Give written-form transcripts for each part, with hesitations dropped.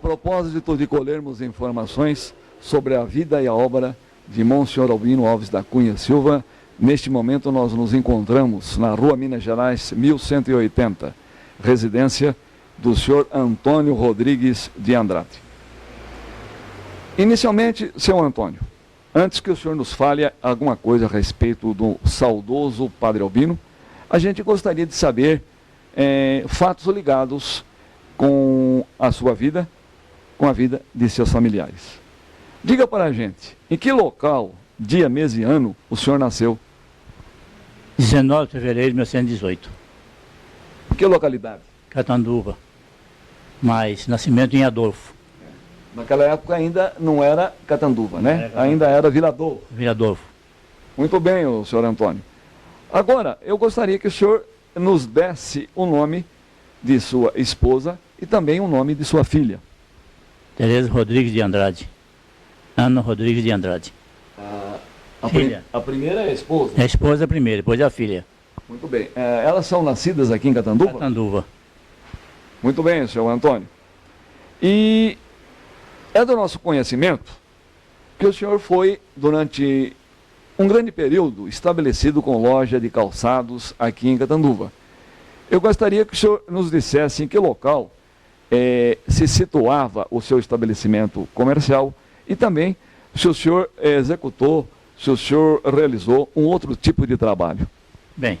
propósito de colhermos informações sobre a vida e a obra de Monsenhor Albino Alves da Cunha Silva, neste momento nós nos encontramos na Rua Minas Gerais, 1180, residência do senhor Antônio Rodrigues de Andrade. Inicialmente, senhor Antônio, antes que o senhor nos fale alguma coisa a respeito do saudoso Padre Albino, a gente gostaria de saber fatos ligados com a sua vida, com a vida de seus familiares. Diga para a gente, em que local, dia, mês e ano o senhor nasceu? 19 de fevereiro de 1918. Em que localidade? Catanduva. Mas nascimento em Adolfo. Naquela época ainda não era Catanduva, né? Ainda era Vila Adolfo. Vila Adolfo. Muito bem, o senhor Antônio. Agora, eu gostaria que o senhor nos desse o nome de sua esposa e também o nome de sua filha. Tereza Rodrigues de Andrade. Ana Rodrigues de Andrade. A primeira é a esposa? É a esposa primeiro, depois a filha. Muito bem. Elas são nascidas aqui em Catanduva? Catanduva. Muito bem, senhor Antônio. E é do nosso conhecimento que o senhor foi, durante um grande período, estabelecido com loja de calçados aqui em Catanduva. Eu gostaria que o senhor nos dissesse em que local se situava o seu estabelecimento comercial e também se o senhor executou, se o senhor realizou um outro tipo de trabalho. Bem,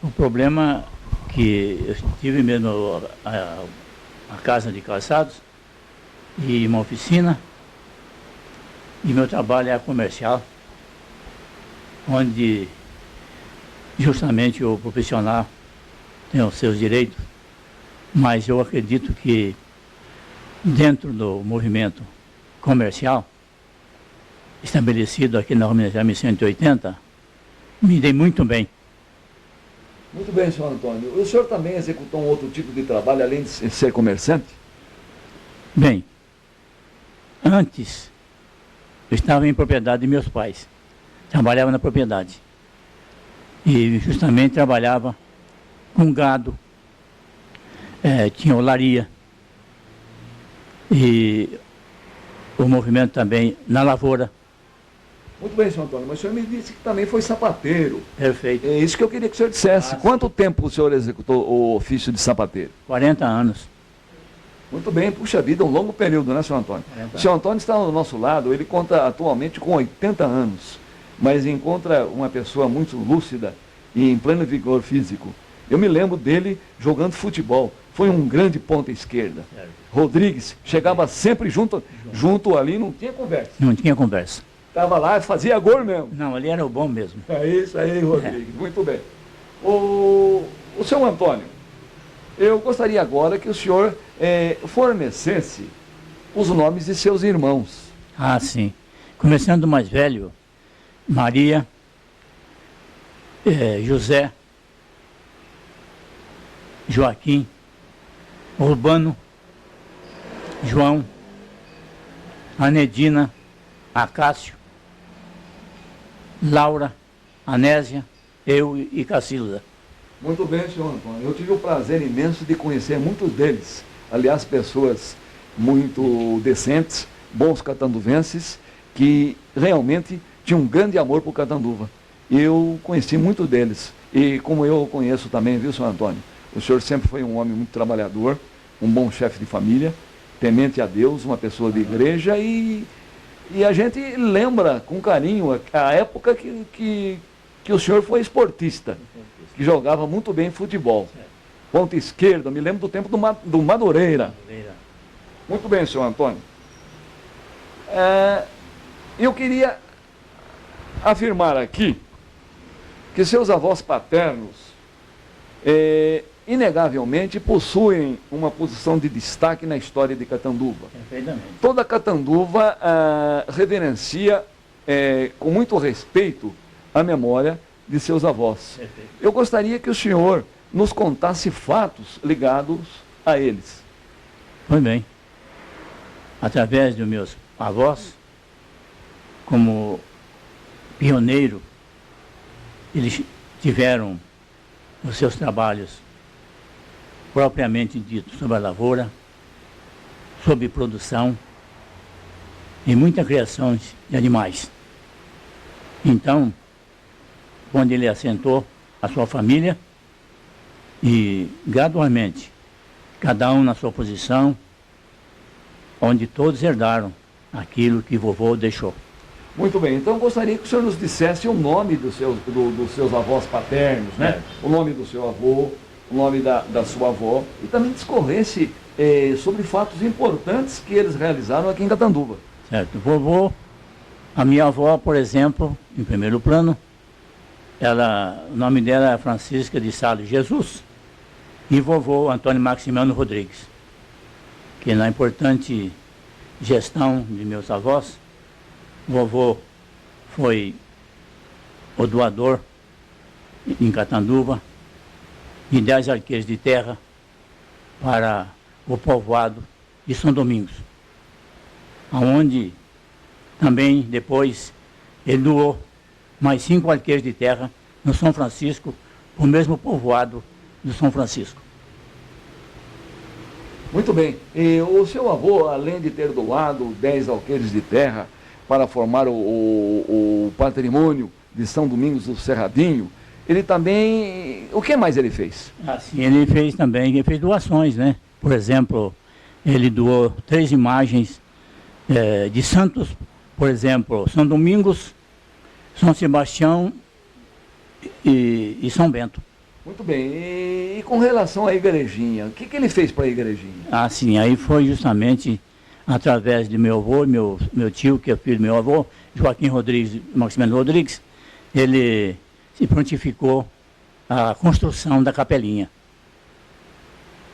o problema que eu tive mesmo a casa de calçados e uma oficina, e meu trabalho é comercial, onde justamente o profissional tem os seus direitos, mas eu acredito que dentro do movimento comercial estabelecido aqui na Rua Minas Gerais 1180, me dei muito bem. Muito bem, senhor Antônio. O senhor também executou um outro tipo de trabalho, além de ser comerciante? Bem, antes eu estava em propriedade de meus pais. Trabalhava na propriedade. E justamente trabalhava com gado, tinha olaria. E o movimento também na lavoura. Muito bem, senhor Antônio, mas o senhor me disse que também foi sapateiro. Perfeito. É isso que eu queria que o senhor dissesse. Quanto tempo o senhor executou o ofício de sapateiro? 40 anos. Muito bem, puxa vida, um longo período, né, senhor Antônio? O senhor Antônio está ao nosso lado, ele conta atualmente com 80 anos, mas encontra uma pessoa muito lúcida e em pleno vigor físico. Eu me lembro dele jogando futebol, foi um grande ponta esquerda. Certo. Rodrigues, chegava sempre junto ali, não tinha conversa. Não tinha conversa. Estava lá, fazia gol mesmo. Não, ali era o bom mesmo. É isso aí, Rodrigues, muito bem. O senhor Antônio, eu gostaria agora que o senhor fornecesse os nomes de seus irmãos. Ah, sim. Começando do mais velho, Maria, José, Joaquim, Urbano, João, Anedina, Acácio, Laura, Anésia, eu e Cacilda. Muito bem, senhor Antônio. Eu tive o prazer imenso de conhecer muitos deles. Aliás, pessoas muito decentes, bons catanduvenses, que realmente tinham um grande amor por Catanduva. Eu conheci muitos deles. E como eu conheço também, viu, senhor Antônio? O senhor sempre foi um homem muito trabalhador, um bom chefe de família, temente a Deus, uma pessoa de igreja e a gente lembra com carinho a época que o senhor foi esportista, que jogava muito bem futebol. Ponta esquerda, me lembro do tempo do Madureira. Muito bem, senhor Antônio. Eu queria afirmar aqui que seus avós paternos, inegavelmente, possuem uma posição de destaque na história de Catanduva. Perfeitamente. Toda Catanduva reverencia com muito respeito a memória de seus avós. Perfeito. Eu gostaria que o senhor nos contasse fatos ligados a eles. Pois bem. Através dos meus avós, como pioneiro, eles tiveram os seus trabalhos propriamente dito sobre a lavoura, sobre produção e muita criação de animais. Então, quando ele assentou a sua família e gradualmente, cada um na sua posição, onde todos herdaram aquilo que vovô deixou. Muito bem, então gostaria que o senhor nos dissesse o nome dos seus avós paternos, né? O nome do seu avô, o nome da sua avó, e também discorresse sobre fatos importantes que eles realizaram aqui em Catanduva. Certo, vovô, a minha avó, por exemplo, em primeiro plano, o nome dela é Francisca de Sales Jesus, e vovô Antônio Maximiano Rodrigues, que na importante gestão de meus avós, vovô foi o doador em Catanduva de 10 arqueiros de terra para o povoado de São Domingos, onde também depois ele doou mais 5 arqueiros de terra no São Francisco, o mesmo povoado do São Francisco. Muito bem. E o seu avô, além de ter doado 10 alqueires de terra para formar o patrimônio de São Domingos do Cerradinho, ele também... O que mais ele fez? Assim, ele fez doações, né? Por exemplo, ele doou 3 imagens de santos, por exemplo, São Domingos, São Sebastião e São Bento. Muito bem. E com relação à igrejinha, o que ele fez para a igrejinha? Assim, aí foi justamente através de meu avô, meu tio, que é filho do meu avô, Joaquim Rodrigues, Maximiano Rodrigues, ele se prontificou a construção da capelinha.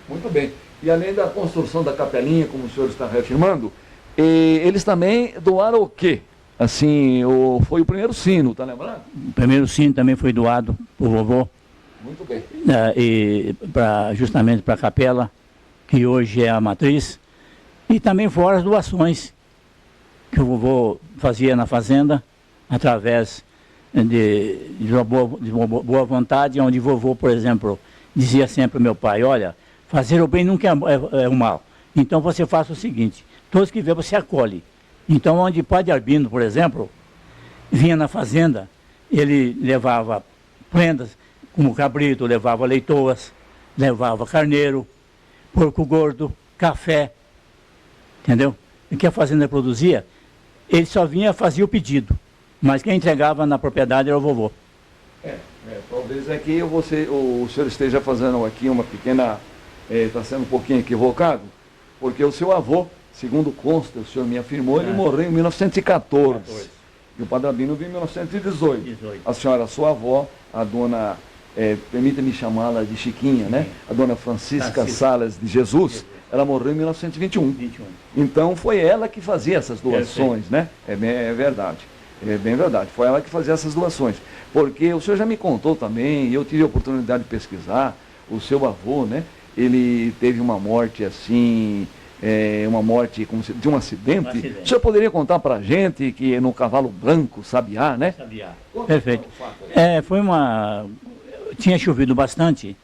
Muito bem. E além da construção da capelinha, como o senhor está reafirmando, eles também doaram o quê? Assim, foi o primeiro sino, está lembrado? O primeiro sino também foi doado por vovô. Muito bem. Justamente para a capela, que hoje é a matriz, e também fora as doações que o vovô fazia na fazenda, através de uma boa vontade, onde o vovô, por exemplo, dizia sempre ao meu pai, olha, fazer o bem nunca é o mal. Então você faça o seguinte, todos que vê você acolhe. Então onde o Padre Albino, por exemplo, vinha na fazenda, ele levava prendas, como cabrito, levava leitoas, levava carneiro, porco gordo, café, entendeu? O que a fazenda produzia, ele só vinha fazia o pedido, mas quem entregava na propriedade era o vovô. Talvez aqui o senhor esteja fazendo aqui uma pequena, está sendo um pouquinho equivocado, porque o seu avô, segundo consta, o senhor me afirmou, ele morreu em 1914. E o Padre Albino veio em 1918. A senhora, sua avó, a dona... permita-me chamá-la de Chiquinha, né? A dona Francisca Sales de Jesus, ela morreu em 1921. Então foi ela que fazia essas doações, né? É verdade. É bem verdade. Foi ela que fazia essas doações. Porque o senhor já me contou também, e eu tive a oportunidade de pesquisar, o seu avô, né? Ele teve uma morte assim, uma morte de um acidente. O senhor poderia contar pra gente que no cavalo branco, Sabiá, né? Sabiá. Perfeito. Foi uma... Tinha chovido bastante,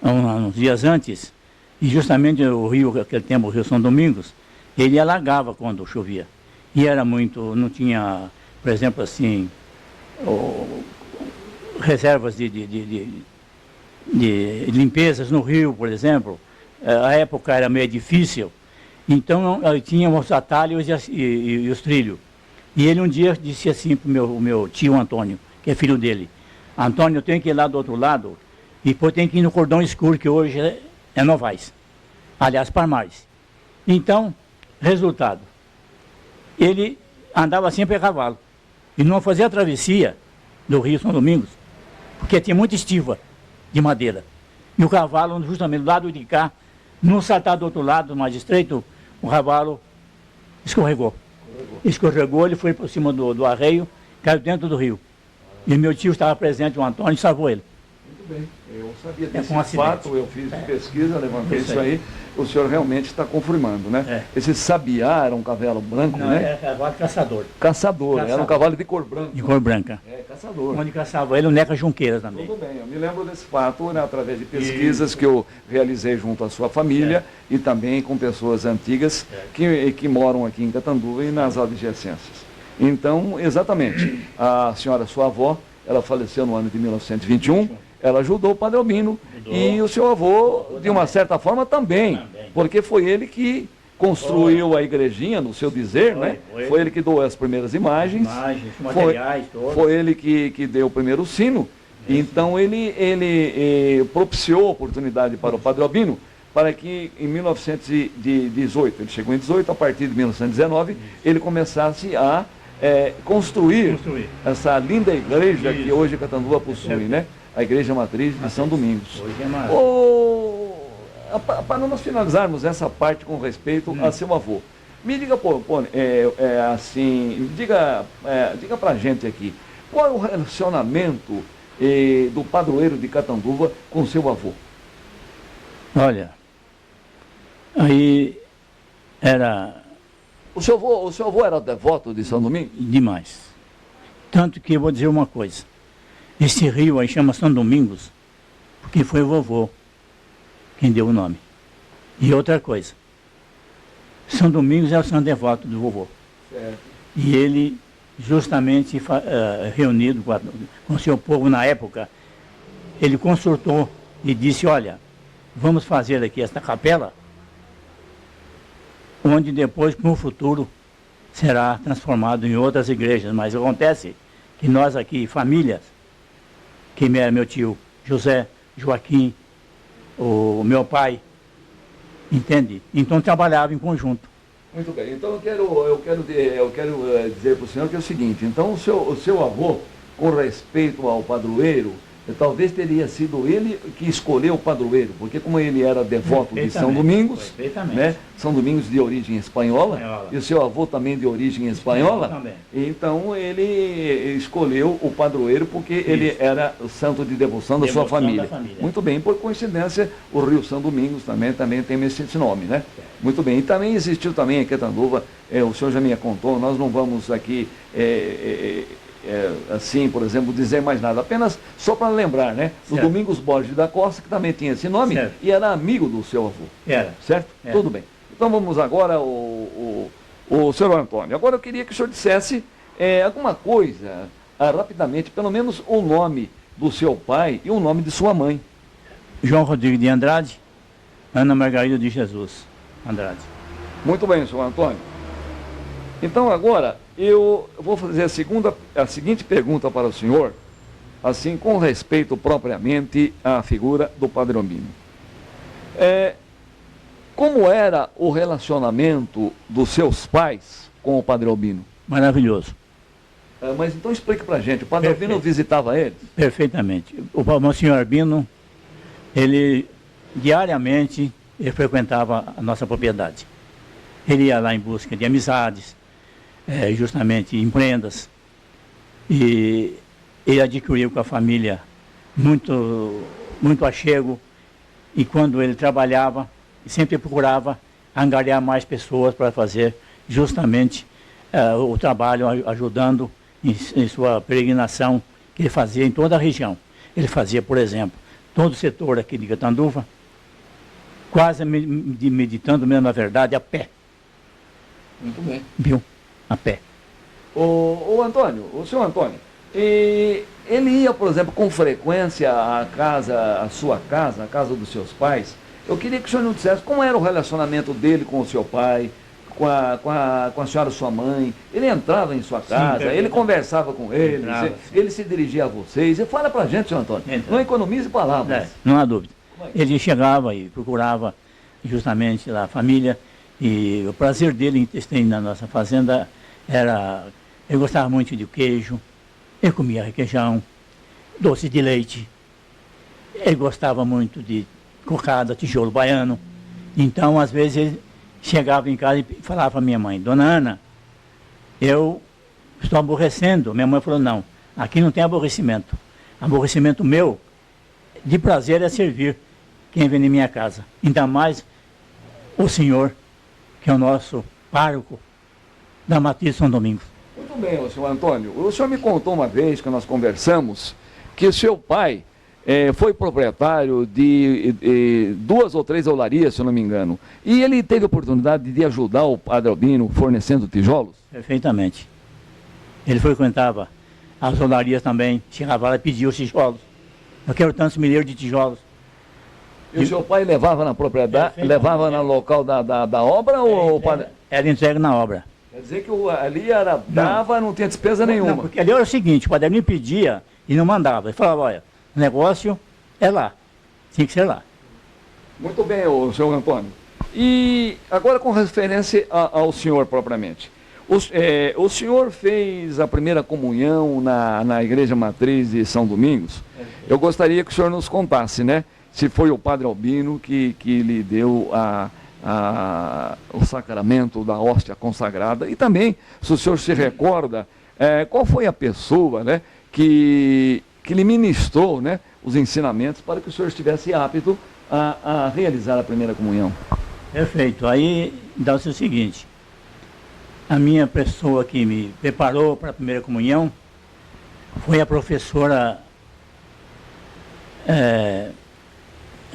uns dias antes, e justamente o rio, aquele tempo, o Rio São Domingos, ele alagava quando chovia. E era muito, não tinha, por exemplo, assim, reservas de limpezas no rio, por exemplo. A época era meio difícil, então tinha os atalhos e os trilhos. E ele um dia disse assim para o meu tio Antônio, que é filho dele, Antônio, eu tenho que ir lá do outro lado e depois tenho que ir no Cordão Escuro, que hoje é Novaes. Aliás, Palmares. Então, resultado, ele andava sempre a cavalo e não fazia a travessia do Rio São Domingos, porque tinha muita estiva de madeira. E o cavalo, justamente do lado de cá, não saltar do outro lado, mais estreito, o cavalo escorregou. Escorregou, ele foi por cima do arreio, caiu dentro do rio. E meu tio estava presente, o Antônio, e salvou ele. Muito bem. Eu sabia desse fato, eu fiz pesquisa, levantei isso aí. o senhor realmente está confirmando, né? É. Esse sabiá era um cavalo branco, Não, né? é cavalo caçador, Caçador, era um Caçador. cavalo de cor branca. de cor branca. É, caçador. Onde caçava ele, o Neca Junqueira também. Tudo bem, eu me lembro desse fato, né, através de pesquisas que eu realizei junto à sua família e também com pessoas antigas que moram aqui em Catanduva e nas adjacências. Então, exatamente, a senhora, sua avó, ela faleceu no ano de 1921, ela ajudou o Padre Albino e o seu avô, de uma certa forma, também, porque foi ele que construiu a igrejinha, no seu dizer, né? Foi ele que doou as primeiras imagens, materiais, todos. foi ele que deu o primeiro sino. Então ele propiciou a oportunidade para o Padre Albino para que em 1918, ele chegou em 18, a partir de 1919, ele começasse a construir essa linda igreja que hoje Catanduva possui, né? A Igreja Matriz de São Domingos. Hoje é maravilhoso. Para nós finalizarmos essa parte com respeito a seu avô, me diga, assim, diga para a gente aqui, qual é o relacionamento do padroeiro de Catanduva com seu avô? Olha, aí era O seu avô era devoto de São Domingos? demais. Tanto que eu vou dizer uma coisa. Esse rio aí chama São Domingos, porque foi o vovô quem deu o nome. E outra coisa, São Domingos é o santo devoto do vovô. Certo. E ele, justamente reunido com o seu povo na época, ele consultou e disse, olha, vamos fazer aqui esta capela, onde depois, no futuro, será transformado em outras igrejas. Mas acontece que nós aqui, famílias, que era meu tio José, Joaquim, o meu pai, entende? Então trabalhava em conjunto. Muito bem, então eu quero dizer para o senhor que é o seguinte, então o seu avô, com respeito ao padroeiro, talvez teria sido ele que escolheu o padroeiro, porque como ele era devoto de São Domingos, né, São Domingos de origem espanhola, e o seu avô também de origem espanhola, então ele escolheu o padroeiro porque ele era o santo de devoção da sua família. Muito bem, por coincidência, o Rio São Domingos também tem esse nome, né? Muito bem, e também existiu também em Catanduva, o senhor já me contou, nós não vamos aqui... assim, por exemplo, dizer mais nada, apenas só para lembrar, né? O Domingos Borges da Costa, que também tinha esse nome, e era amigo do seu avô. Era. Certo? Tudo bem. Então vamos agora o senhor Antônio. Agora eu queria que o senhor dissesse alguma coisa, rapidamente, pelo menos o nome do seu pai e o nome de sua mãe. João Rodrigues de Andrade, Ana Margarida de Jesus Andrade. Muito bem, senhor Antônio. Então agora eu vou fazer a seguinte pergunta para o senhor, assim com respeito propriamente à figura do Padre Albino. Como era o relacionamento dos seus pais com o Padre Albino? Maravilhoso. Mas então explique para a gente, o Padre Albino visitava eles? Perfeitamente. O senhor Albino, ele diariamente frequentava a nossa propriedade. Ele ia lá em busca de amizades, justamente em prendas, e ele adquiriu com a família muito achego, e quando ele trabalhava, sempre procurava angariar mais pessoas para fazer justamente o trabalho, ajudando em sua peregrinação que ele fazia em toda a região. Ele fazia, por exemplo, todo o setor aqui de Catanduva, quase meditando mesmo, na verdade, a pé. Muito bem. Viu? A pé. O senhor Antônio, ele ia, por exemplo, com frequência à sua casa, a casa dos seus pais. Eu queria que o senhor nos dissesse como era o relacionamento dele com o seu pai, com a senhora, sua mãe. Ele entrava em sua casa, ele conversava com eles, ele se dirigia a vocês. E fala pra gente, senhor Antônio, não economize palavras. Não há dúvida. Ele chegava e procurava justamente lá a família, e o prazer dele em ter na nossa fazenda era... Ele gostava muito de queijo, ele comia requeijão, doce de leite, ele gostava muito de cocada, tijolo baiano. Então, às vezes, ele chegava em casa e falava para minha mãe, Dona Ana, eu estou aborrecendo. Minha mãe falou, não, aqui não tem aborrecimento. Aborrecimento meu, de prazer, é servir quem vem em minha casa. Ainda mais o senhor, que é o nosso pároco da Matriz São Domingos. Muito bem, senhor Antônio. O senhor me contou uma vez que nós conversamos que o seu pai foi proprietário de 2 ou 3 olarias, se eu não me engano. E ele teve a oportunidade de ajudar o padre Albino fornecendo tijolos? Perfeitamente. Ele frequentava as olarias também, chegava lá e pedia os tijolos. Eu quero tantos milheiros de tijolos. E o seu pai levava na propriedade, levava no local da obra ou o padre? Era entregue na obra. Quer dizer que ali era dava, não tinha despesa nenhuma. Não, porque ali era o seguinte, o padre me pedia e não mandava. Ele falava, olha, o negócio é lá, tinha que ser lá. Muito bem, senhor Antônio. E agora com referência ao senhor propriamente. O senhor fez a primeira comunhão na Igreja Matriz de São Domingos. Eu gostaria que o senhor nos contasse, né? Se foi o padre Albino que lhe deu o sacramento da hóstia consagrada. E também, se o senhor se recorda, qual foi a pessoa, né, que lhe ministrou, né, os ensinamentos para que o senhor estivesse apto a realizar a primeira comunhão. Perfeito. Aí dá-se o seguinte, a minha pessoa que me preparou para a primeira comunhão foi a professora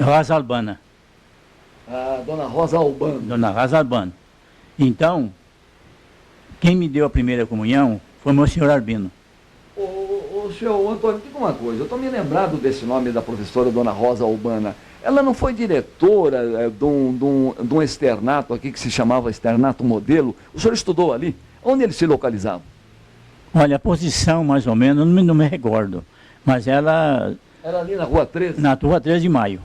Rosa Albana. A dona Rosa Albano. Dona Rosa Albano. Então, quem me deu a primeira comunhão foi o meu senhor Albino. O senhor Antônio, diga uma coisa, eu estou me lembrado desse nome da professora Dona Rosa Albana. Ela não foi diretora de um externato aqui que se chamava Externato Modelo? O senhor estudou ali? Onde ele se localizava? Olha, a posição mais ou menos, não me recordo. Mas ela... Era ali na Rua 13? Na Rua 13 de Maio.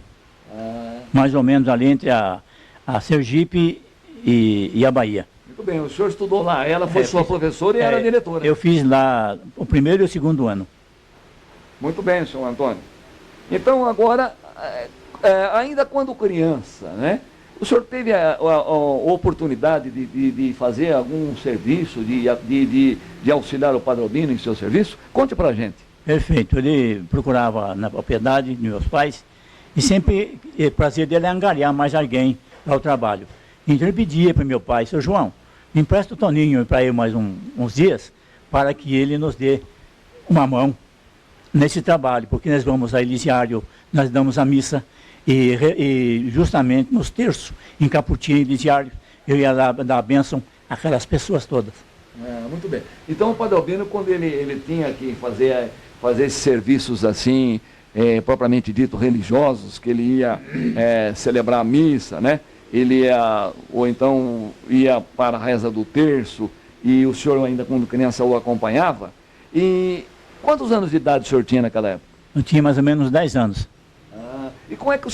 Mais ou menos ali entre a Sergipe e a Bahia. Muito bem, o senhor estudou lá, ela foi sua professora e era diretora. Eu fiz lá o primeiro e o segundo ano. Muito bem, senhor Antônio. Então agora, ainda quando criança, né, o senhor teve a oportunidade de fazer algum serviço, de auxiliar o padre Albino em seu serviço? Conte pra gente. Perfeito, ele procurava na propriedade de meus pais e sempre o prazer dele é angariar mais alguém para o trabalho. Então ele pedia para meu pai, seu João, me empresta o Toninho para ir mais uns dias, para que ele nos dê uma mão nesse trabalho, porque nós vamos a Elisiário, nós damos a missa, e justamente nos terços, em Caputinho e Elisiário, eu ia lá dar a bênção àquelas pessoas todas. Muito bem. Então o padre Albino, quando ele tinha que fazer esses serviços assim, propriamente dito religiosos, que ele ia celebrar a missa, né? Ele ou então ia para a reza do terço, e o senhor ainda quando criança o acompanhava. E quantos anos de idade o senhor tinha naquela época? Eu tinha mais ou menos 10 anos. E como é que os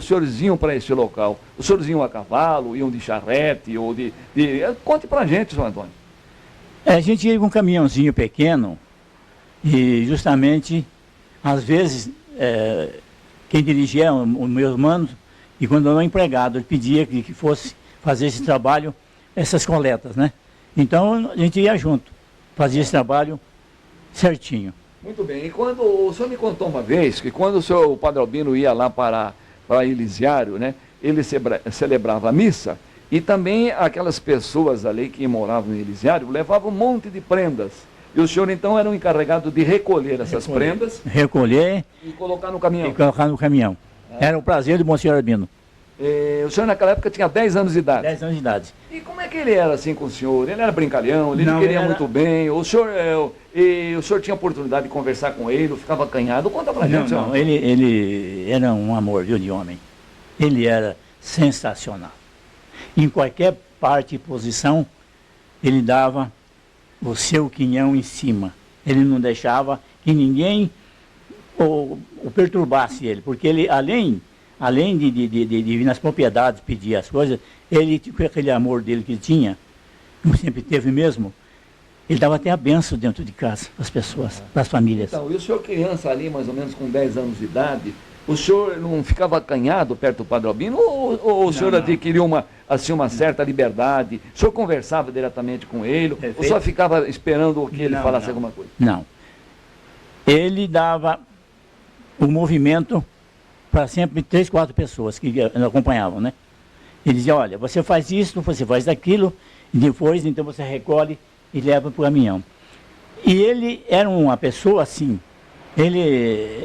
senhores iam para esse local? Os senhores iam a cavalo, iam de charrete, ou conte para a gente, senhor Antônio. A gente ia com um caminhãozinho pequeno, e justamente, às vezes, quem dirigia eram os meus manos, e quando eu era empregado, ele pedia que fosse fazer esse trabalho, essas coletas, né? Então a gente ia junto, fazia esse trabalho certinho. Muito bem, e quando o senhor me contou uma vez que quando o padre Albino ia lá para Elisiário, né, ele celebrava a missa, e também aquelas pessoas ali que moravam em Elisiário levavam um monte de prendas. E o senhor então era o encarregado de recolher essas prendas. Recolher e colocar no caminhão. E colocar no caminhão. Era o prazer do Monsenhor Albino. O senhor naquela época tinha 10 anos de idade. 10 anos de idade. E como é que ele era assim com o senhor? Ele era brincalhão, ele não queria muito bem. O senhor tinha oportunidade de conversar com ele, ou ficava acanhado? Conta pra gente, senhor. Não, ele era um amor, viu, de homem. Ele era sensacional. Em qualquer parte e posição, ele dava o seu quinhão em cima. Ele não deixava que ninguém o perturbasse ele, porque ele, além de vir nas propriedades pedir as coisas, ele, com aquele amor dele que ele tinha, como sempre teve mesmo, ele dava até a benção dentro de casa, para as pessoas, para as famílias. Então, e o senhor criança ali, mais ou menos com 10 anos de idade, o senhor não ficava acanhado perto do padre Albino, ou o senhor adquiriu uma certa liberdade? O senhor conversava diretamente com ele, ou só ficava esperando que ele falasse alguma coisa? Não. Ele dava o movimento para sempre 3, 4 pessoas que acompanhavam, né? Ele dizia, olha, você faz isso, você faz aquilo, e depois então você recolhe e leva para o caminhão. E ele era uma pessoa assim, ele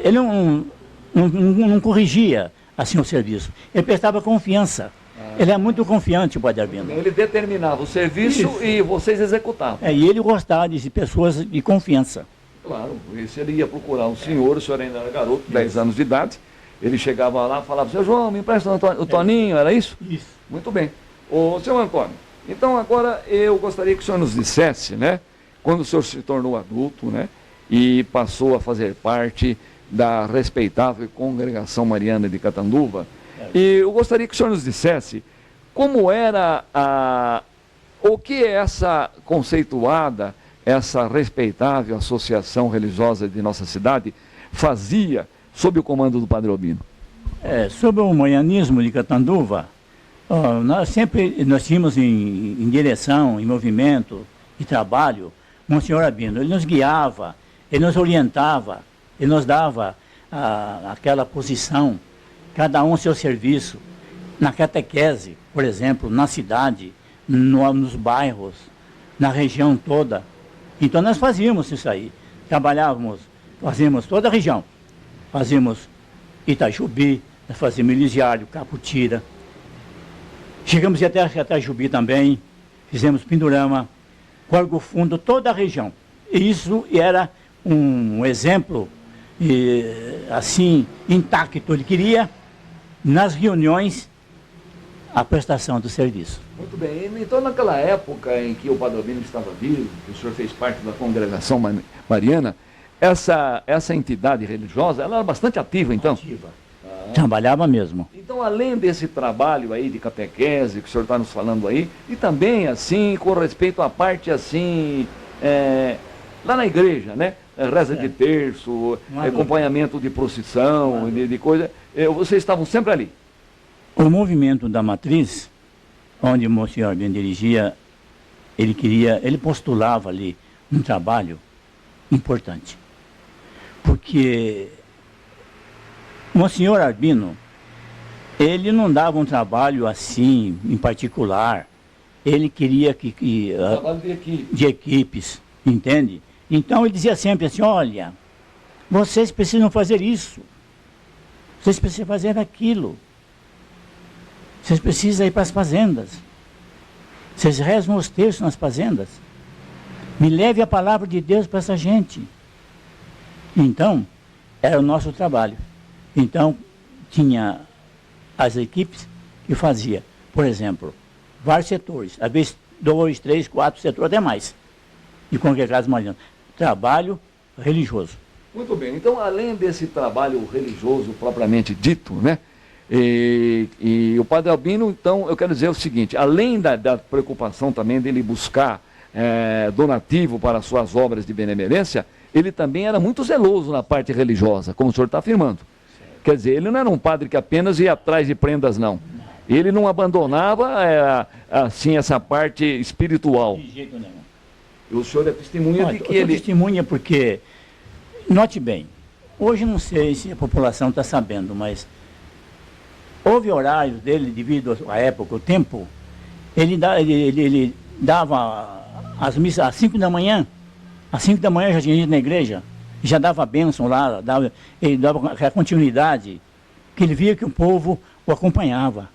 não corrigia assim o serviço, ele prestava confiança. Ele é muito confiante, o Padre Albino. Ele determinava o serviço e vocês executavam. E ele gostava de pessoas de confiança. Claro, e se ele ia procurar um senhor, o senhor ainda era garoto, 10 anos de idade, ele chegava lá e falava, seu João, me empresta o Toninho, era isso? Isso. Muito bem. Ô, seu Antônio, então agora eu gostaria que o senhor nos dissesse, né, quando o senhor se tornou adulto, né, e passou a fazer parte da respeitável Congregação Mariana de Catanduva, e eu gostaria que o senhor nos dissesse como era o que essa conceituada, essa respeitável associação religiosa de nossa cidade fazia sob o comando do Padre Albino. Sobre o marianismo de Catanduva, nós tínhamos em direção, em movimento e trabalho, Monsenhor Albino. Ele nos guiava, ele nos orientava, ele nos dava aquela posição, cada um seu serviço, na catequese, por exemplo, na cidade, nos bairros, na região toda. Então nós fazíamos isso aí, fazíamos toda a região, fazíamos Itajubi, nós fazíamos Elisiário, Caputira, chegamos até Itajubi também, fizemos Pindorama, Corgo Fundo, toda a região. E isso era um exemplo, assim, intacto. Ele queria, nas reuniões, a prestação do serviço. Muito bem. Então, naquela época em que o Padre Albino estava vivo, que o senhor fez parte da Congregação Mariana, essa entidade religiosa, ela era bastante ativa, então? Ativa. Trabalhava mesmo. Então, além desse trabalho aí de catequese que o senhor está nos falando aí, e também, assim, com respeito à parte, assim, lá na igreja, né? Reza de terço, acompanhamento de procissão, de coisa, vocês estavam sempre ali? O movimento da Matriz, onde o Monsenhor Albino dirigia, ele postulava ali um trabalho importante. Porque o Monsenhor Albino, ele não dava um trabalho assim, em particular. Ele queria trabalho de equipes, entende? Então ele dizia sempre assim, olha, vocês precisam fazer isso, vocês precisam fazer aquilo. Vocês precisam ir para as fazendas. Vocês rezam os terços nas fazendas. Me leve a palavra de Deus para essa gente. Então, era o nosso trabalho. Então, tinha as equipes que fazia, por exemplo, vários setores, às vezes 2, 3, 4 setores, até mais, de congregados marianos. Trabalho religioso. Muito bem. Então, além desse trabalho religioso propriamente dito, né? E o Padre Albino, então, eu quero dizer o seguinte, além da preocupação também dele buscar donativo para suas obras de benemerência, ele também era muito zeloso na parte religiosa, como o senhor está afirmando. Certo. Quer dizer, ele não era um padre que apenas ia atrás de prendas, não. Ele não abandonava, assim, essa parte espiritual. De jeito nenhum. E o senhor é testemunha de que ele... Testemunha porque, note bem, hoje não sei se a população está sabendo, mas houve horários dele, devido à época, o tempo, ele dava as missas às 5 da manhã, às 5 da manhã já tinha ido na igreja, já dava a bênção lá, ele dava a continuidade, que ele via que o povo o acompanhava,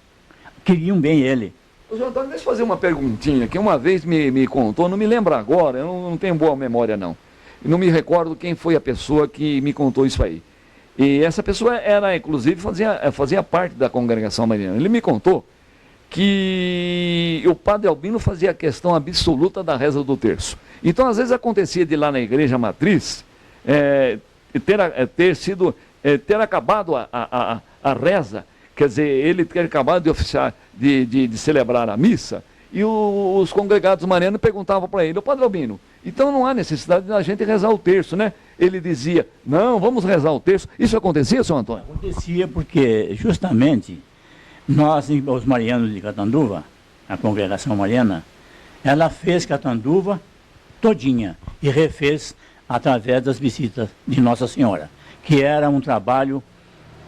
queriam bem ele. Ô, João Antônio, deixa eu fazer uma perguntinha, que uma vez me contou, não me lembro agora, eu não tenho boa memória não, não me recordo quem foi a pessoa que me contou isso aí. E essa pessoa era, inclusive, fazia parte da Congregação Mariana. Ele me contou que o Padre Albino fazia a questão absoluta da reza do terço. Então, às vezes, acontecia de ir lá na igreja matriz ter acabado a reza, quer dizer, ele ter acabado de oficiar, de celebrar a missa, e os congregados marianos perguntavam para ele, o Padre Albino, então não há necessidade da gente rezar o terço, né? Ele dizia, não, vamos rezar o terço. Isso acontecia, senhor Antônio? Acontecia porque, justamente, nós, os marianos de Catanduva, a congregação mariana, ela fez Catanduva todinha e refez através das visitas de Nossa Senhora, que era um trabalho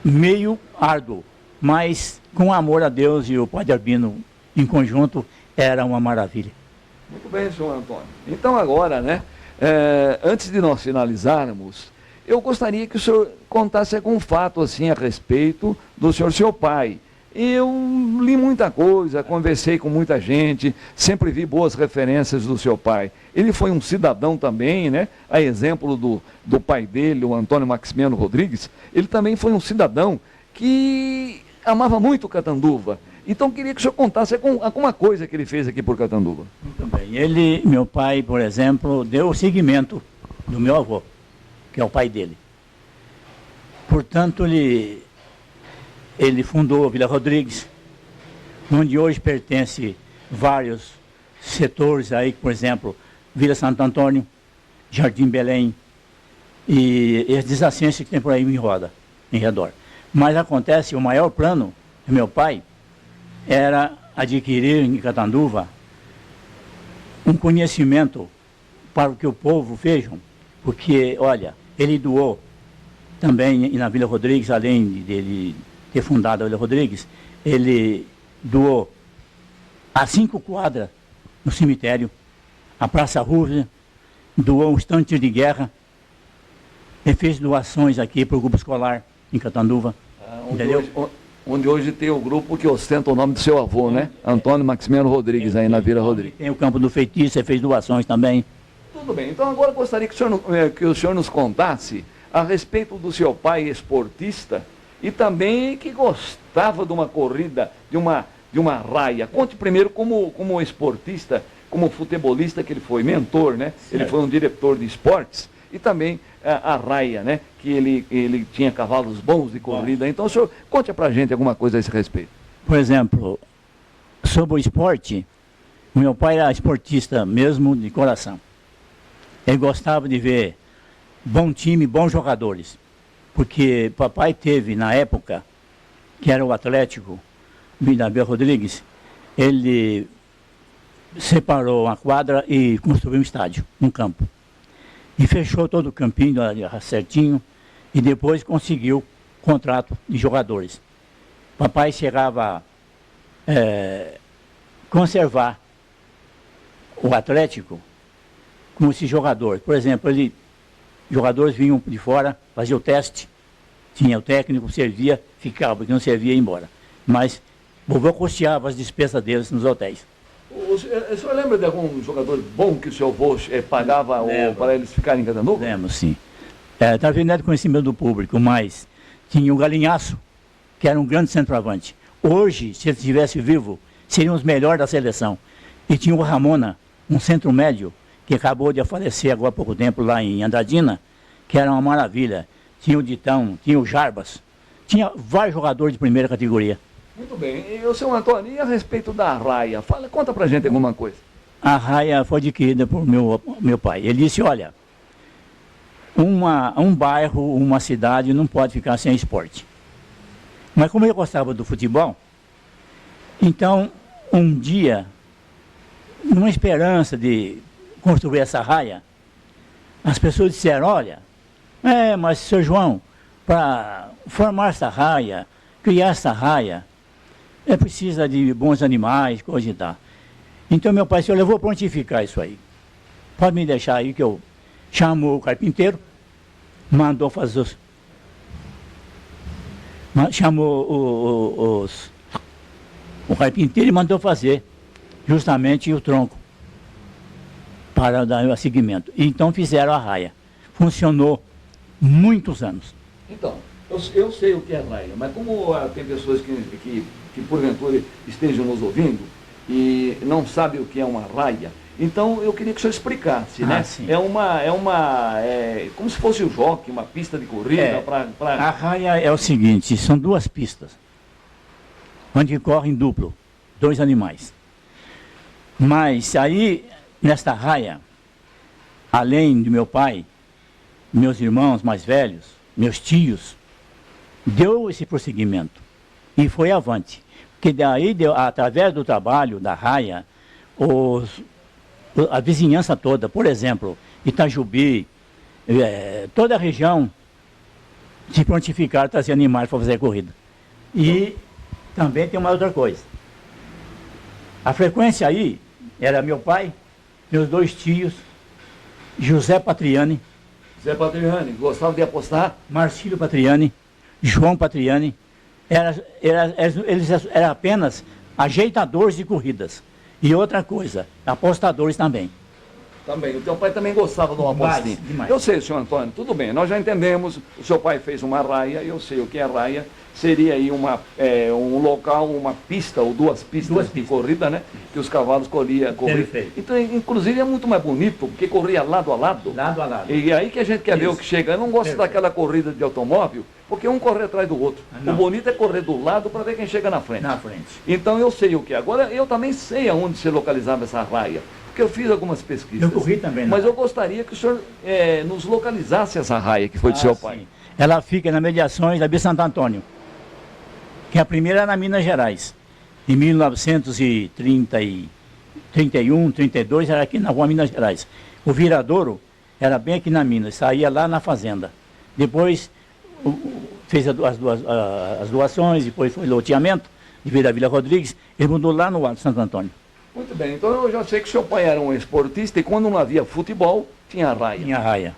meio árduo, mas com amor a Deus e o Padre Albino em conjunto, era uma maravilha. Muito bem, senhor Antônio. Então agora, né, antes de nós finalizarmos, eu gostaria que o senhor contasse algum fato assim a respeito do senhor, seu pai. Eu li muita coisa, conversei com muita gente, sempre vi boas referências do seu pai. Ele foi um cidadão também, né? A exemplo do pai dele, o Antônio Maximiano Rodrigues, ele também foi um cidadão que amava muito Catanduva. Então queria que o senhor contasse alguma coisa que ele fez aqui por Catanduva. Muito bem. Meu pai, por exemplo, deu o seguimento do meu avô, que é o pai dele. Portanto, ele fundou a Vila Rodrigues, onde hoje pertence vários setores aí, por exemplo, Vila Santo Antônio, Jardim Belém e as adjacências que tem por aí em redor. Mas acontece, o maior plano do meu pai era adquirir em Catanduva um conhecimento para que o povo vejam, porque, olha, ele doou também na Vila Rodrigues, além dele ter fundado a Vila Rodrigues, ele doou as 5 quadras no cemitério, a Praça Rúvia, doou um estante de guerra, ele fez doações aqui para o grupo escolar em Catanduva, entendeu? Onde hoje tem o grupo que ostenta o nome do seu avô, né? Antônio Maximiano Rodrigues, aí na Vila Rodrigues. Tem o Campo do Feitiço, ele fez doações também. Tudo bem, então agora eu gostaria que o senhor nos contasse a respeito do seu pai esportista e também que gostava de uma corrida, de uma raia. Conte primeiro como esportista, como futebolista que ele foi, mentor, né? Certo. Ele foi um diretor de esportes e também a raia, né? Que ele tinha cavalos bons de corrida. Então o senhor conte pra gente alguma coisa a esse respeito. Por exemplo, sobre o esporte, meu pai era esportista mesmo de coração. Ele gostava de ver bom time, bons jogadores. Porque papai teve, na época, que era o Atlético, Vila Rodrigues, ele separou uma quadra e construiu um estádio, um campo. E fechou todo o campinho certinho e depois conseguiu contrato de jogadores. Papai chegava a conservar o Atlético com esses jogadores. Por exemplo, jogadores vinham de fora, faziam o teste, tinha o técnico, servia, ficava, porque não servia, ia embora. Mas o vovô custeava as despesas deles nos hotéis. O senhor lembra de algum jogador bom que o seu avô pagava para eles ficarem em Catanduva? Lembro, sim. Talvez não é de conhecimento do público, mas tinha o Galinhaço, que era um grande centroavante. Hoje, se ele estivesse vivo, seriam os melhores da seleção. E tinha o Ramona, um centro médio, que acabou de falecer agora há pouco tempo lá em Andradina, que era uma maravilha. Tinha o Ditão, tinha o Jarbas, tinha vários jogadores de primeira categoria. Muito bem. E o senhor Antônio, e a respeito da raia? Conta pra gente alguma coisa. A raia foi adquirida por meu pai. Ele disse, olha, um bairro, uma cidade não pode ficar sem esporte. Mas como ele gostava do futebol, então, um dia, numa esperança de construir essa raia, as pessoas disseram, olha, mas seu João, para formar essa raia, criar essa raia, precisa de bons animais, coisa e tal. Então meu pai disse, olha, eu vou prontificar isso aí. Pode me deixar aí que eu chamo o carpinteiro, mandou fazer chamou o carpinteiro e mandou fazer justamente o tronco para dar o seguimento. E então fizeram a raia. Funcionou muitos anos. Então, eu sei o que é raia, mas como tem pessoas que porventura estejam nos ouvindo e não sabem o que é uma raia, então eu queria que o senhor explicasse, né? Sim. É como se fosse o jockey, uma pista de corrida A raia é o seguinte, são 2 pistas, onde correm duplo, 2 animais. Mas aí, nesta raia, além de meu pai, meus irmãos mais velhos, meus tios, deu esse prosseguimento e foi avante. Porque daí, através do trabalho da raia, a vizinhança toda, por exemplo, Itajubi, toda a região se prontificaram a trazer animais para fazer corrida. E também tem uma outra coisa. A frequência aí era meu pai, meus dois tios, José Patriani, Zé Patriani, gostava de apostar? Marcílio Patriani, João Patriani. Eles eram apenas ajeitadores de corridas. E outra coisa, apostadores também. Também. O teu pai também gostava de uma apostinha. Demais. Eu sei, senhor Antônio, tudo bem, nós já entendemos, o seu pai fez uma raia, eu sei o que é raia, seria aí um local, uma pista ou duas pistas de corrida, né? Que os cavalos corriam. Perfeito. Então, inclusive, é muito mais bonito, porque corria lado a lado. Lado a lado. E aí que a gente quer ver Isso. o que chega. Eu não gosto Perfeito. daquela corrida de automóvel, porque um corre atrás do outro. Não. O bonito é correr do lado para ver quem chega na frente. Na frente. Então eu sei o que é. Agora eu também sei aonde se localizava essa raia, porque eu fiz algumas pesquisas. Eu corri também, Mas não. eu gostaria que o senhor nos localizasse essa raia que foi do seu pai. Sim. Ela fica nas mediações da Via Santo Antônio, que a primeira era na Minas Gerais. Em 1931, 32, era aqui na rua Minas Gerais. O viradouro era bem aqui na Minas, saía lá na fazenda. Depois fez as doações, depois foi loteamento, de Vila Rodrigues, ele mudou lá no Alto Santo Antônio. Muito bem, então eu já sei que seu pai era um esportista e quando não havia futebol, tinha raia. Tinha raia.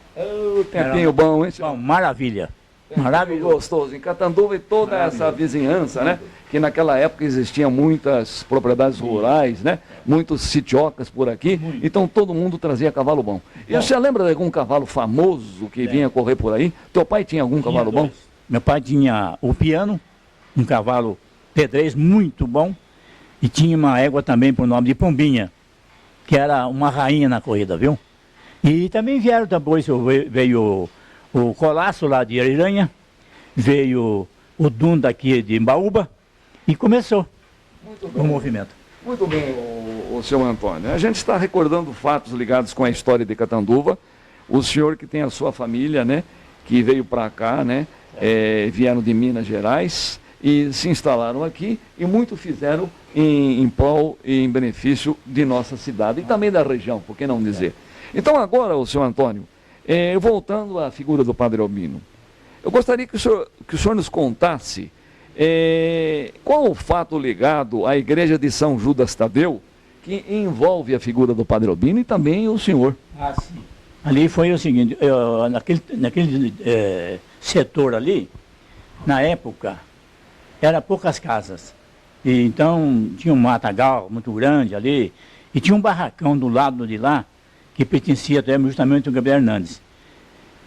Tempinho bom, hein, senhor? Bom, maravilha. Maravilhoso. Gostoso. Em Catanduva e toda essa vizinhança, né? Que naquela época existiam muitas propriedades rurais, né? Muitos sitiocas por aqui. Então todo mundo trazia cavalo bom. E você lembra de algum cavalo famoso que vinha correr por aí? Teu pai tinha algum cavalo bom? Meu pai tinha o piano, um cavalo pedrez muito bom. E tinha uma égua também por nome de Pombinha, que era uma rainha na corrida, viu? E também vieram depois, veio o Colasso lá de Ariranha, veio o Dunda aqui de Embaúba e começou o movimento. Muito bem, o senhor Antônio. A gente está recordando fatos ligados com a história de Catanduva. O senhor que tem a sua família, né? Que veio para cá, né? Vieram de Minas Gerais e se instalaram aqui e muito fizeram em prol e em benefício de nossa cidade e também da região, por que não dizer. Então agora, o senhor Antônio, voltando à figura do Padre Albino, eu gostaria que o senhor nos contasse qual o fato ligado à igreja de São Judas Tadeu que envolve a figura do Padre Albino e também o senhor. Ah, sim. Ali foi o seguinte, naquele setor ali, na época, eram poucas casas. E então tinha um matagal muito grande ali, e tinha um barracão do lado de lá, que pertencia até justamente ao Gabriel Hernandes.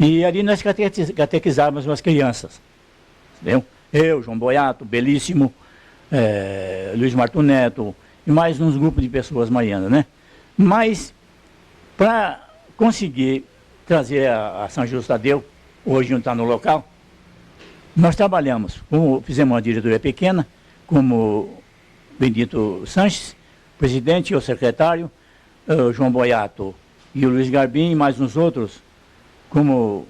E ali nós catequizávamos as crianças, entendeu? Eu, João Boiato, Belíssimo, Luiz Marto Neto, e mais uns grupos de pessoas marianas, né? Mas, para conseguir trazer a São Judas Tadeu, hoje não está no local, nós trabalhamos, fizemos uma diretoria pequena, como Benedito Sanches, presidente e o secretário, João Boiato e o Luiz Garbim, e mais uns outros, como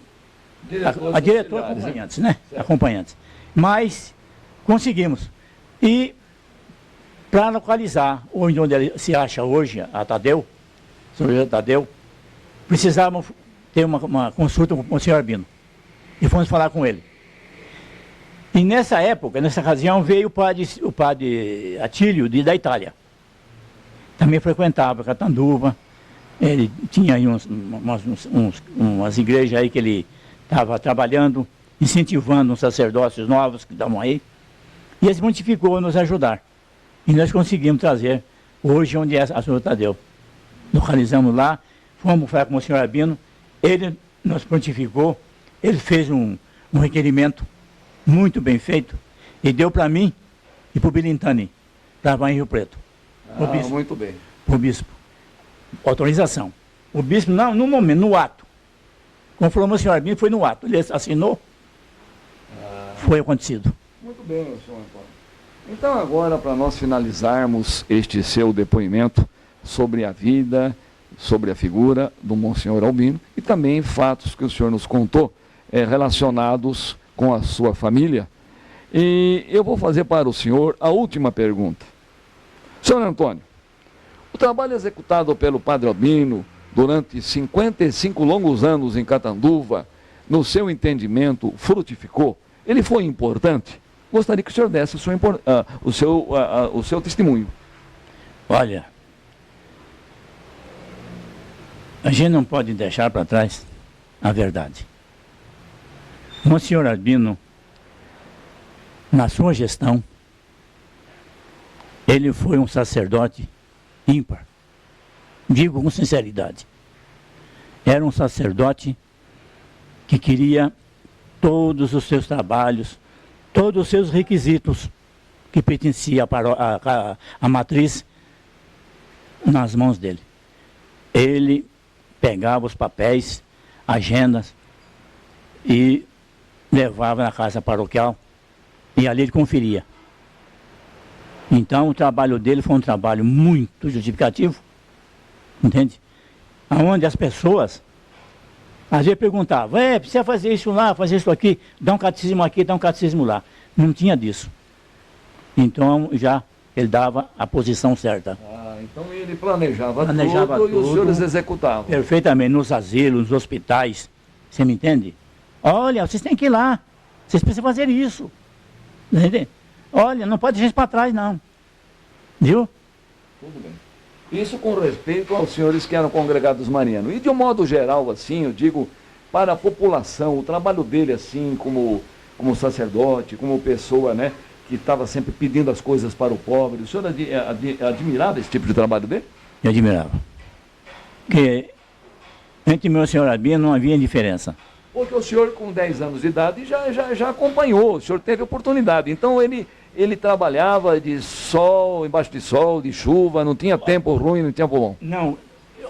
a diretora acompanhantes, né? Acompanhantes. Mas conseguimos. E para localizar onde ele se acha hoje, a Tadeu, São José Tadeu, precisávamos ter uma consulta com o senhor Albino. E fomos falar com ele. E nessa época, nessa ocasião, veio o padre Atílio da Itália. Também frequentava Catanduva. Ele tinha aí umas igrejas aí que ele estava trabalhando, incentivando uns sacerdócios novos que estavam aí. E ele se prontificou a nos ajudar. E nós conseguimos trazer hoje onde é a São Tadeu. Localizamos lá, fomos falar com o senhor Albino, ele nos prontificou, ele fez um requerimento muito bem feito e deu para mim e para o Bilintani, para em Rio Preto. Muito bem. O bispo. Autorização. O bispo, não, no momento, no ato. Conforme o senhor Albino, foi no ato. Ele assinou, foi acontecido. Muito bem, senhor Antônio. Então agora, para nós finalizarmos este seu depoimento sobre a vida, sobre a figura do Monsenhor Albino e também fatos que o senhor nos contou relacionados com a sua família. E eu vou fazer para o senhor a última pergunta. Senhor Antônio, o trabalho executado pelo Padre Albino durante 55 longos anos em Catanduva, no seu entendimento, frutificou? Ele foi importante? gostaria que o senhor desse o seu testemunho. Olha, a gente não pode deixar para trás a verdade. Monsenhor Albino, na sua gestão, ele foi um sacerdote ímpar. Digo com sinceridade. Era um sacerdote que queria todos os seus trabalhos, todos os seus requisitos que pertencia à matriz nas mãos dele. Ele pegava os papéis, agendas e levava na casa paroquial e ali ele conferia. Então o trabalho dele foi um trabalho muito justificativo, entende? Onde as pessoas às vezes perguntavam, precisa fazer isso lá, fazer isso aqui, dá um catecismo aqui, dá um catecismo lá. Não tinha disso. Então já ele dava a posição certa. Então ele planejava tudo e os senhores executavam. Perfeitamente, nos asilos, nos hospitais. Você me entende? Olha, vocês têm que ir lá. Vocês precisam fazer isso. Entende? Olha, não pode deixar isso para trás, não. Viu? Tudo bem. Isso com respeito aos senhores que eram congregados marianos. E de um modo geral, assim, eu digo, para a população, o trabalho dele, assim, como sacerdote, como pessoa, né, que estava sempre pedindo as coisas para o pobre. O senhor admirava esse tipo de trabalho dele? Eu admirava. Porque entre meu senhor Albino não havia diferença. Porque o senhor com 10 anos de idade já acompanhou, o senhor teve oportunidade. Então ele trabalhava de sol, embaixo de sol, de chuva, não tinha tempo ruim, não tinha tempo bom. Não,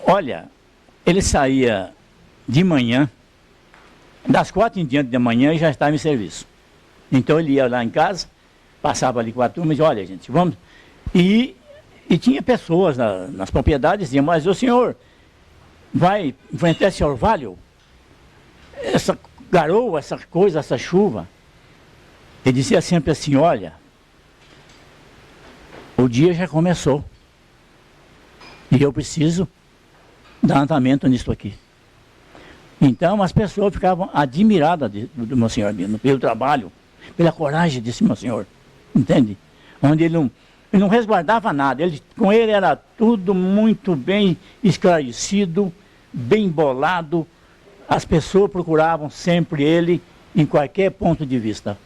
olha, ele saía de manhã, das 4 em diante da manhã e já estava em serviço. Então ele ia lá em casa, passava ali com a turma e dizia, olha gente, vamos. E tinha pessoas nas propriedades que diziam, mas o senhor vai enfrentar esse orvalho? Essa garoa, essa coisa, essa chuva. Ele dizia sempre assim, olha, o dia já começou. E eu preciso dar andamento nisso aqui. Então as pessoas ficavam admiradas do Monsenhor Albino, pelo trabalho, pela coragem desse Monsenhor. Entende? Onde ele não resguardava nada. Com ele era tudo muito bem esclarecido, bem bolado. As pessoas procuravam sempre ele em qualquer ponto de vista.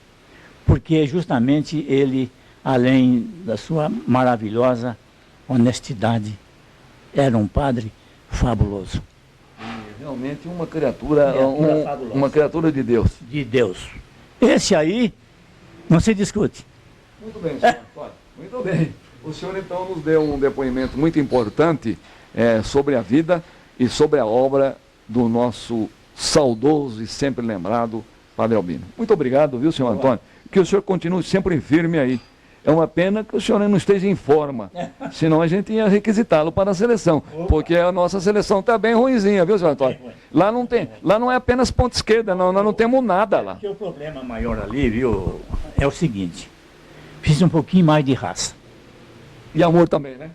Porque justamente ele, além da sua maravilhosa honestidade, era um padre fabuloso. Realmente uma criatura uma criatura de Deus. De Deus. Esse aí não se discute. Muito bem, senhor Antônio. Muito bem. O senhor então nos deu um depoimento muito importante sobre a vida e sobre a obra do nosso saudoso e sempre lembrado Padre Albino. Muito obrigado, viu, senhor Antônio? Que o senhor continue sempre firme aí. É uma pena que o senhor não esteja em forma, senão a gente ia requisitá-lo para a seleção, porque a nossa seleção está bem ruinzinha, viu, senhor Antônio? Lá não é apenas ponta esquerda, não, nós não temos nada lá. Porque o problema maior ali, viu, é o seguinte, precisa um pouquinho mais de raça. E amor também, né?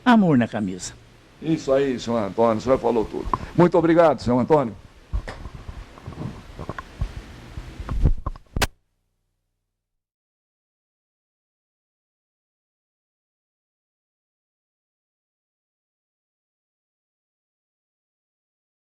Amor na camisa. Isso aí, senhor Antônio, o senhor falou tudo. Muito obrigado, senhor Antônio.